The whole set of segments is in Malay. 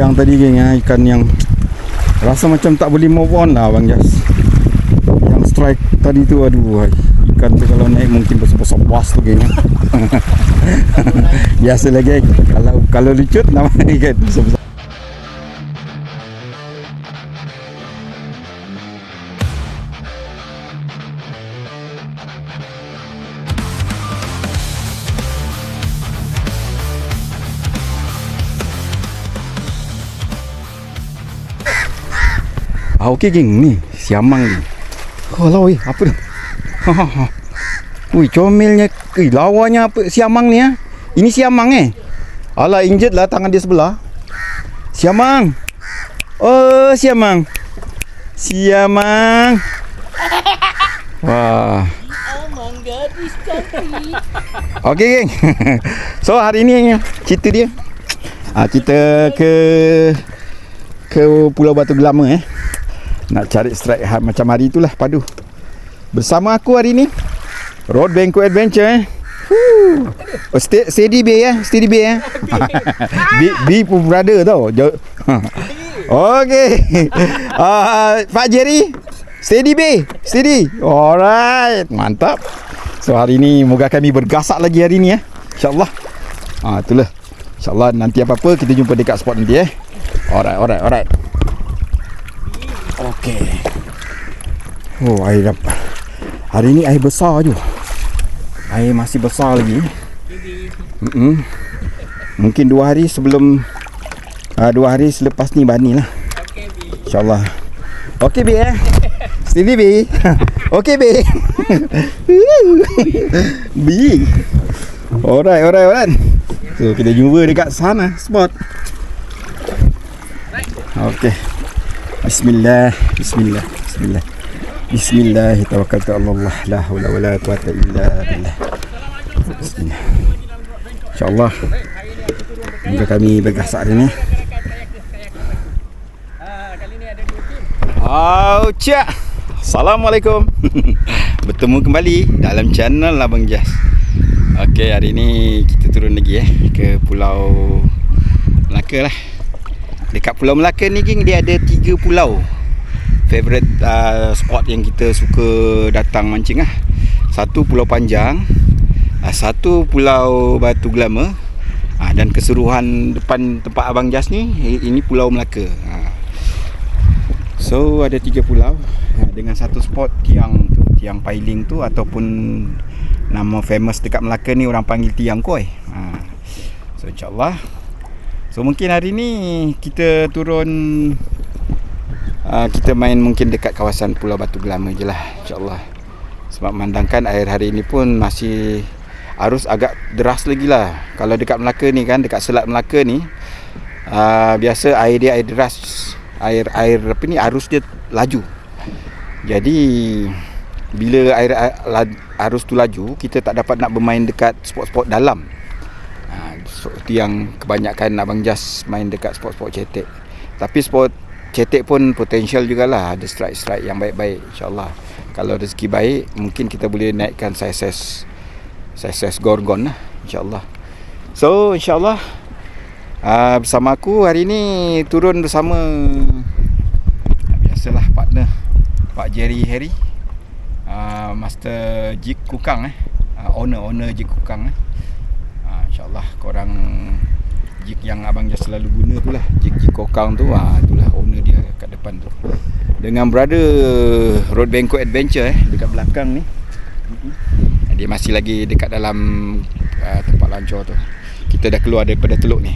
Yang tadi geng, ikan yang rasa macam tak boleh move on lah Abang Jas. Yang strike tadi tu, aduh, ikan tu kalau naik mungkin besar-besar puas tu geng. Biasalah geng, kalau lucut nama ikan besar-besar. Okey geng, ni siamang ni. Kalau apa dah? Comelnya, lawannya apa siamang ni ah? Ini siamang Alah, injet lah tangan dia sebelah. Siamang. Oh, siamang. Siamang. Wah. Siamang gadis cantik. Okey geng. So hari ni cerita dia. Kita ke Pulau Batu Gelama nak cari strike macam hari itulah padu. Bersama aku hari ni Road Bangkok Adventure Oh, Steady Bay Steady Bay B pun brother tau. Okey. Pak Jerry, Steady Bay, steady. Alright, mantap. So hari ni moga kami bergasak lagi hari ni InsyaAllah. Itulah. InsyaAllah nanti apa-apa kita jumpa dekat spot nanti Alright. Okey. Oh, air dapat. Hari ni air besar je. Air masih besar lagi. Mungkin 2 hari sebelum 2 hari selepas ni bani lah. InsyaAllah. Okey B Steady B. Okey B. B. Alright. So kita jumpa dekat sana spot. Okey. Bismillah. Tawakkaltu ala Allah, la haula wala quwata illa billah. Bismillah. InsyaAllah moga kami bergasak hari ni. Assalamualaikum. Bertemu kembali dalam channel Abang Jas. Okey, hari ni kita turun lagi ke Pulau Melaka lah. Dekat Pulau Melaka ni geng, dia ada 3 pulau favorite spot yang kita suka datang mancing lah. Satu Pulau Panjang, satu Pulau Batu Gelama, dan keseluruhan depan tempat Abang Jas ni, ini Pulau Melaka. So ada 3 pulau dengan satu spot tiang piling tu, ataupun nama famous dekat Melaka ni orang panggil tiang koi. So insyaAllah, so mungkin hari ni kita turun, kita main mungkin dekat kawasan Pulau Batu Gelama je lah InsyaAllah. Sebab memandangkan air hari ni pun masih arus agak deras lagi lah. Kalau dekat Melaka ni kan, dekat Selat Melaka ni, biasa air dia air deras. Air apa ni, arus dia laju. Jadi bila arus tu laju, kita tak dapat nak bermain dekat spot-spot dalam. Seperti yang kebanyakan Abang Jas main dekat spot-spot cetek. Tapi spot cetek pun potensial jugalah, ada strike-strike yang baik-baik InsyaAllah. Kalau rezeki baik, mungkin kita boleh naikkan size gorgon lah InsyaAllah. So InsyaAllah, bersama aku hari ni turun bersama biasalah partner Pak Jerry Harry, Master Jig Kukang owner Jig Kukang InsyaAllah. Korang jig yang Abang Jas selalu guna tu lah, jig Kukang tu, itulah owner dia kat depan tu, dengan brother Road Bangkok Adventure dekat belakang ni. Dia masih lagi dekat dalam tempat lancor tu. Kita dah keluar daripada teluk ni.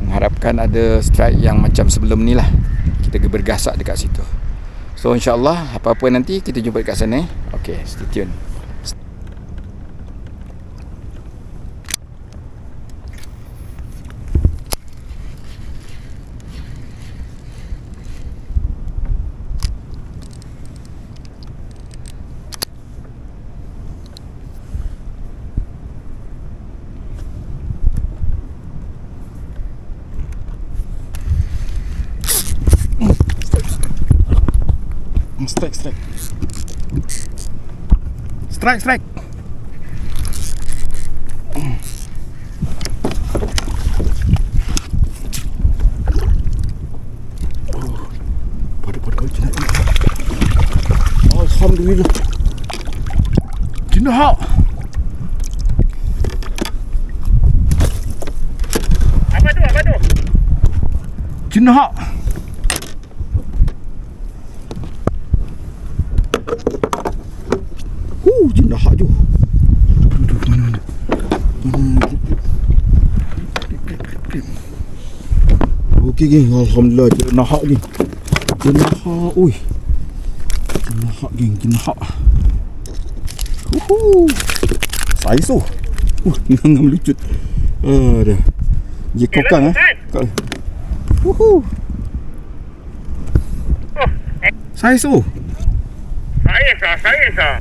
Mengharapkan ada strike yang macam sebelum ni lah, kita bergasak dekat situ. So insyaAllah, apa-apa nanti kita jumpa dekat sana. Okay, stay tune. Strike. Jenahak. Apa tu? Jenahak. Jenahak tu. Aduh, mana? Okey geng, alhamdulillah jenahak geng. Jenahak, oi. Jenahak geng, jenahak. Saiz tu. Ngam lucut. Dah. Dia kokang Saiz tu. Saya sah.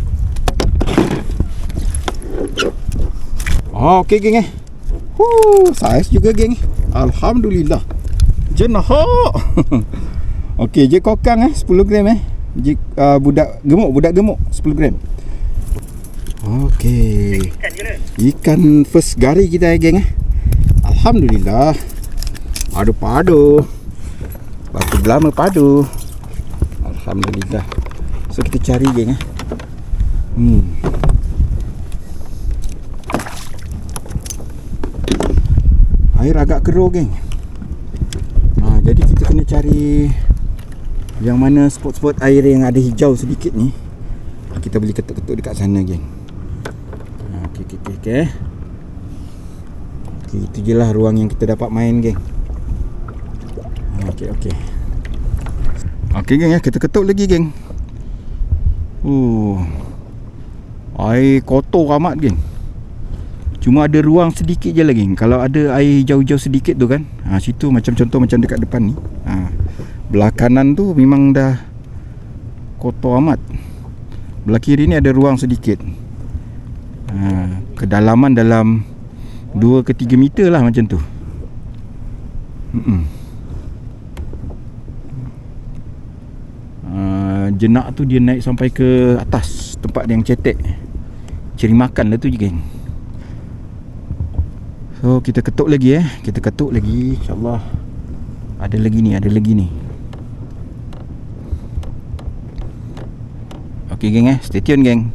Okey geng saiz juga geng. Alhamdulillah. Jenahak. Okey, je kokang 10 gram Je budak gemuk 10 gram. Okey. Ikan first gari kita geng Alhamdulillah. Padu. Batu belama padu. Alhamdulillah. So kita cari geng Air agak keruh geng. Jadi kita kena cari yang mana spot-spot air yang ada hijau sedikit ni. Kita boleh ketuk-ketuk dekat sana geng. Okey. Itu je lah ruang yang kita dapat main geng. Okey geng kita ketuk lagi geng. Air kotor amat geng. Cuma ada ruang sedikit je lagi. Kalau ada air hijau-hijau sedikit tu kan, situ macam contoh macam dekat depan ni. Belah kanan tu memang dah kotor amat. Belah kiri ni ada ruang sedikit. Kedalaman dalam 2 ke 3 meter lah macam tu. Jenak tu dia naik sampai ke atas tempat yang cetek. Cari makan lah tu je geng. So kita ketuk lagi Kita ketuk lagi, InsyaAllah. Ada lagi ni. Okey geng stay tune geng.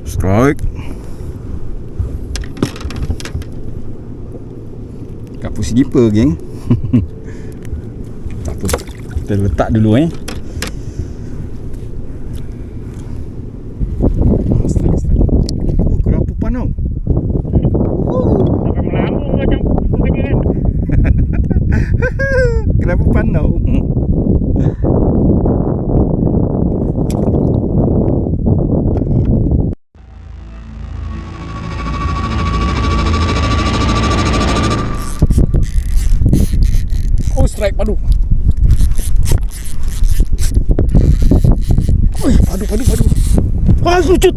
Strike. Kapur skipper geng. Tak apa. Kita letak dulu Strike. Kerapupan tau. Kerapupan tau. Strike padu. Padu. Lucut.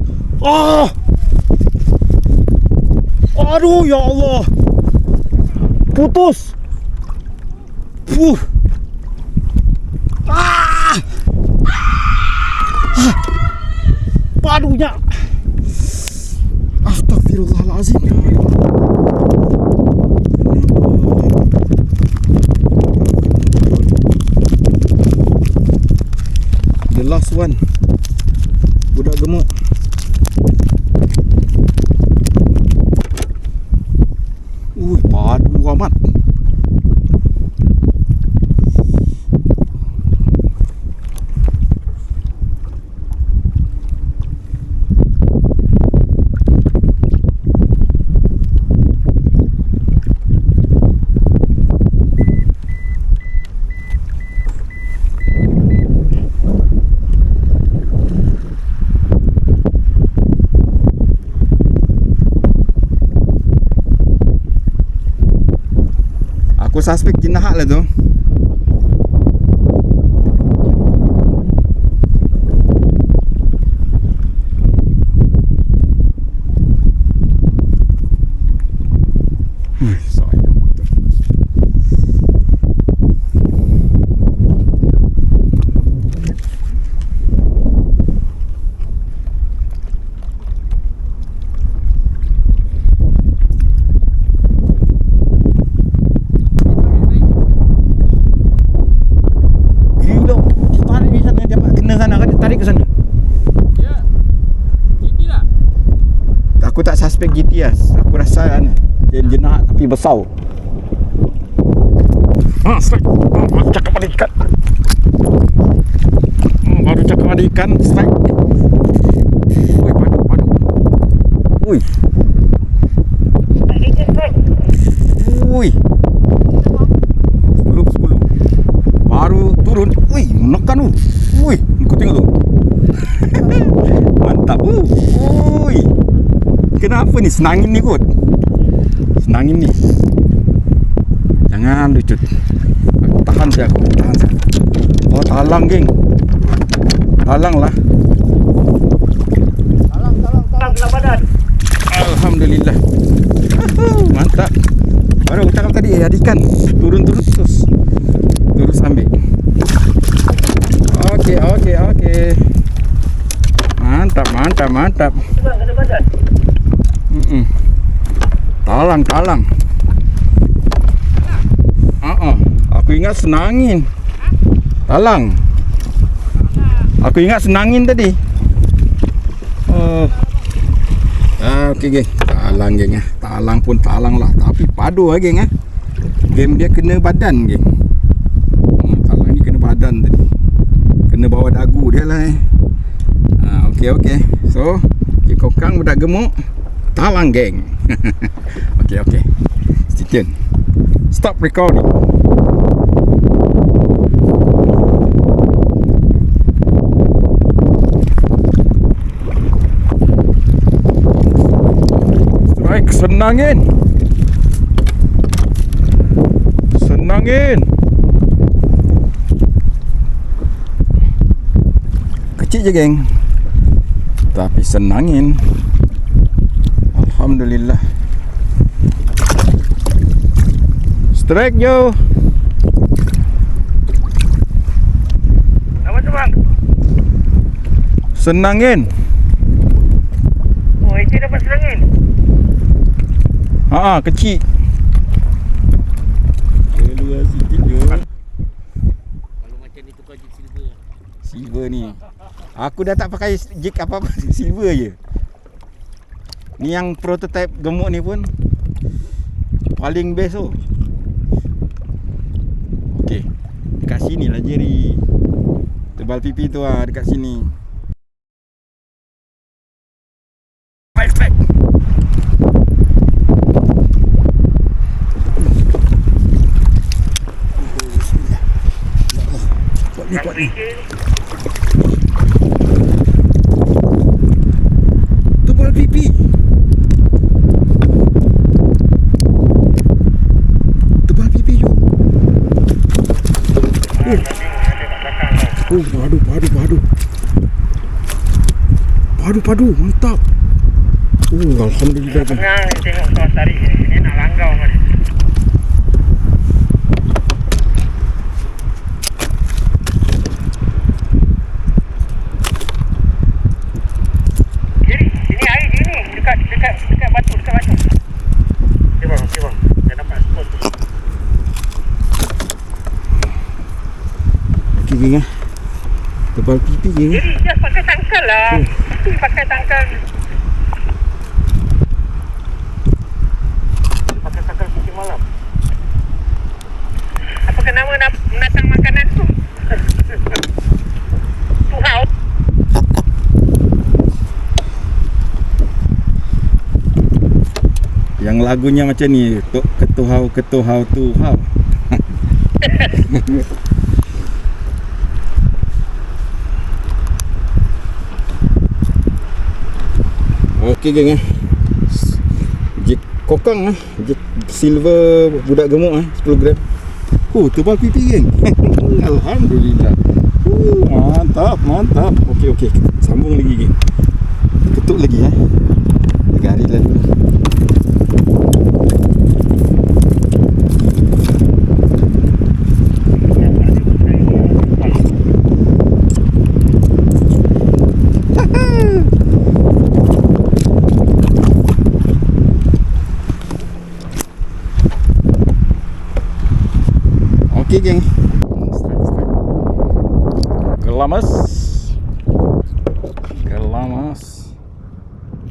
Aduh ya Allah. Putus. Padunya. Astagfirullahalazim. The last one. Budak gemuk. Padu amat. suspek jenahak lah tu. Sayang betul. Gila, dia tarik di sana, dia kena sana kan, dia tarik ke sana. Ya. GT lah. Aku tak suspek GT lah. Aku rasa kan dia jenah tapi besar. Strike. Baru cakap ada ikan. Baru cakap ada ikan, strike. Ui, padu. Ui. Ui. 10. Baru turun. Ui, menekan tu. Ui, kau tengok tu. Mantap. Ui. Kenapa ni? Senangin ni kot. Senangin ni. Jangan lucut. Aku tahan saya. Oh, talang geng. Talang lah. Talang kena badan. Alhamdulillah. Mantap. Baru aku tangkap tadi ada ikan. Turun terus. Terus ambil. Okey. Mantap. Kena badan. Talang. Aku ingat senangin. Talang. Aku ingat senangin tadi. Okey geng. Talang geng ah. Talang pun talang lah, tapi padu lah geng ah. Game dia kena badan geng. Talang ni kena badan tadi. Kena bawa dagu dia lah Okey. So, kokang budak gemuk. Talang geng. Okey. Stay tune. Stop recording. Strike, senangin. Kecil je geng, tapi senangin. Alhamdulillah. Strike yo. Apa tu bang? Senangin. Oh, itu dapat senangin. Kecil. Keluar sikit je. Kalau macam ni tukar jig silver. Silver ni. Aku dah tak pakai jig apa-apa, silver je. Ni yang prototype gemuk ni pun paling best tu. Okey. Dekat sini lah Jerry. Tebal pipi tu lah dekat sini. Baik. Kuat ni. Tebal pipi. Padu, mantap. Alhamdulillah. Tengah tengok kau tarik ni nak langgau kan. Jadi, sini air sini dekat batu. Okey bang. Dah dapat spot tu. Okey geng Tebal pipi je. Jadi, just pakai tangkal lah. Mesti pakai tangkal. Pakai tangkal putih malam. Apakah nama menatang makanan tu? Tuhau. Yang lagunya macam ni, ketuhau tuhau. Okey geng jig kokang jig silver budak gemuk 10 gram. Oh, tebal pipi geng. Alhamdulillah. Mantap. Okey. Sambung lagi geng. Tutup lagi Gari lah dulu. Okey geng. Gelamas.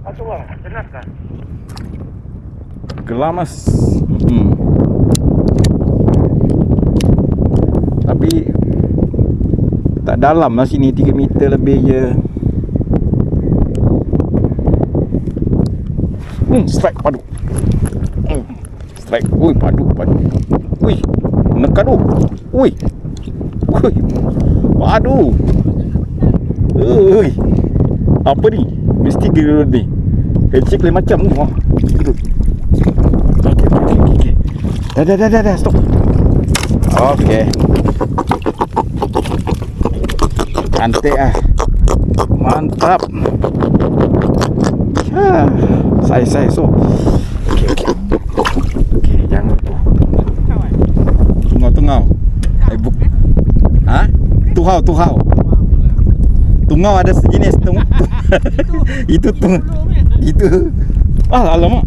Satu bang, benar kan? Gelamas. Tapi tak dalam lah sini, 3 meter lebih je. Strike padu. Strike. Ui, padu. Ui, nekan tu. Ui. Padu. Ui. Apa ni? Mesti gerut ni. Cek lain macam ni. Gerut. Okey. Dah, stop. Okey. Cantik Mantap. Saya so. Okey, jangan tu. Tungau. Tuhau. Tungau ada sejenis itu tungau. Itu. Alamak.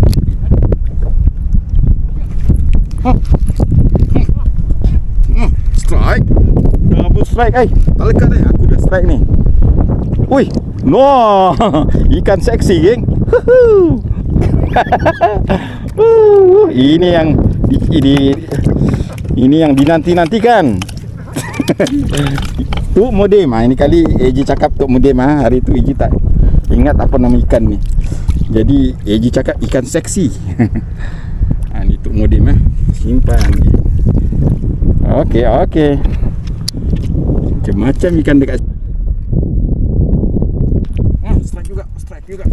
Strike. Double strike tak lekat aku dah strike ni. Ui. No. Ikan seksi geng. Ini yang dinanti-nantikan. Tu modem ini kali AJ cakap tu modem hari tu AJ tak ingat apa nama ikan ni. Jadi AJ cakap ikan seksi. Ni tu modem simpan. Okey. Macam ikan dekat. Strike juga.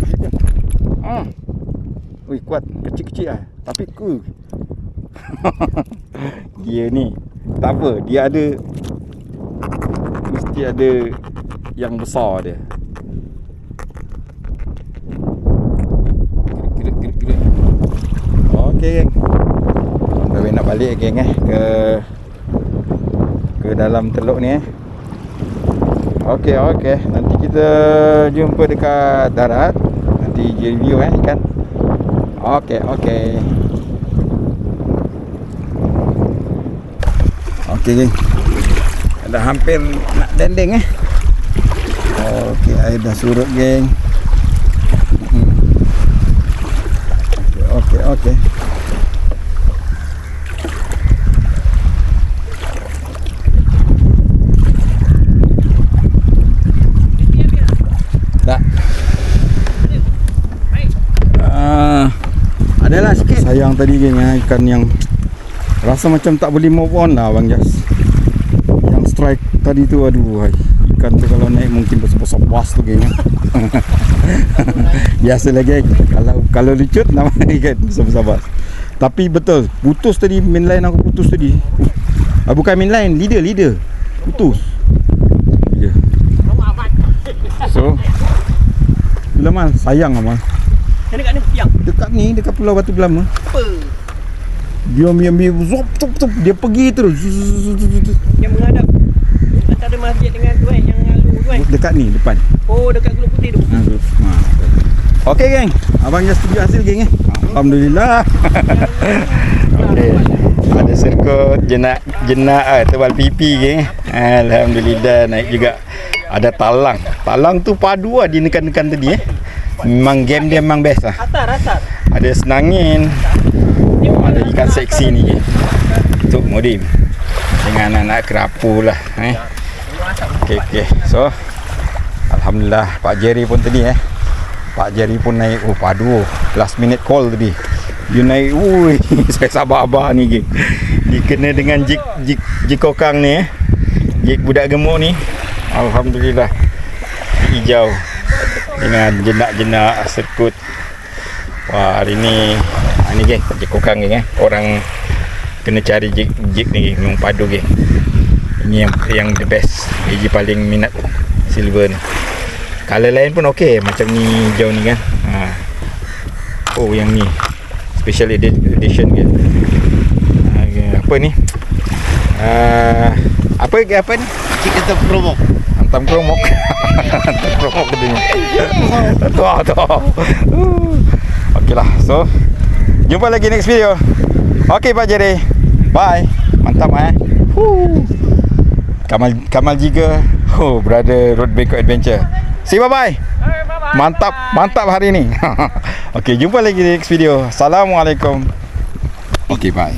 Ui, kuat, kecil-kecil tapi cool. Dia ni tak apa, dia ada mesti ada yang besar dia. Gerak. Okey geng. Dah nak balik geng ke dalam teluk ni Okey. Nanti kita jumpa dekat darat. Nanti review ikan. Okey. Okey geng. Dah hampir nak dendeng Okey, air dah surut geng. Okey. Tak. Adalah sikit. Sayang tadi geng ikan yang rasa macam tak boleh move on lah Abang Jas. Yang strike tadi tu ikan tu kalau naik mungkin besar-besar puas tu geng. Biasalah geng. Kalau lucut nama ikan besar-besar puas. Tapi betul, putus tadi main line aku putus tadi. Bukan main line, leader. Putus. Ya. So Amal, sayang Amal. Dekat ni tiang. Dekat Pulau Batu Gelama. Apa? Dia zop dia pergi terus. Yang menghadap antara masjid dengan tu yang lalu tu Dekat ni depan. Oh, dekat Gulung Putih tu. Okey geng, abang dah setuju hasil geng Alhamdulillah. Okey. Ada serkut jenak tebal pipi geng. Alhamdulillah naik juga. Ada talang tu padu dinekan-nekan tadi Memang game dia memang best Atas. Ada senangin. Ada ikan seksi ni geng. Untuk modem dengan anak kerapu lah Okey. So Alhamdulillah Pak Jerry pun tadi Pak Jerry pun naik padu last minute call tadi. Dia naik saya sabar abah ni geng. Dia kena dengan jig kokang ni jig budak gemuk ni. Alhamdulillah hijau dengan jenak-jenak serkut. Wah, hari ni geng jig kokang geng orang kena cari jig ni, memang padu geng. Ini yang the best. AJ paling minat silver ni. Color lain pun okey, macam ni hijau ni kan. Oh yang ni special edition ke. Apa ni? Apa ni? Kita tu promo. Hantam kromok. Hantam kromok katanya. Tuh. Okeylah. So, jumpa lagi next video. Okey Pak Jerry. Bye. Mantap Kamal Jiga. Brother Road Bangkok Adventure. See you, bye-bye. Mantap hari ni. Okey, jumpa lagi di next video. Assalamualaikum. Okey, bye.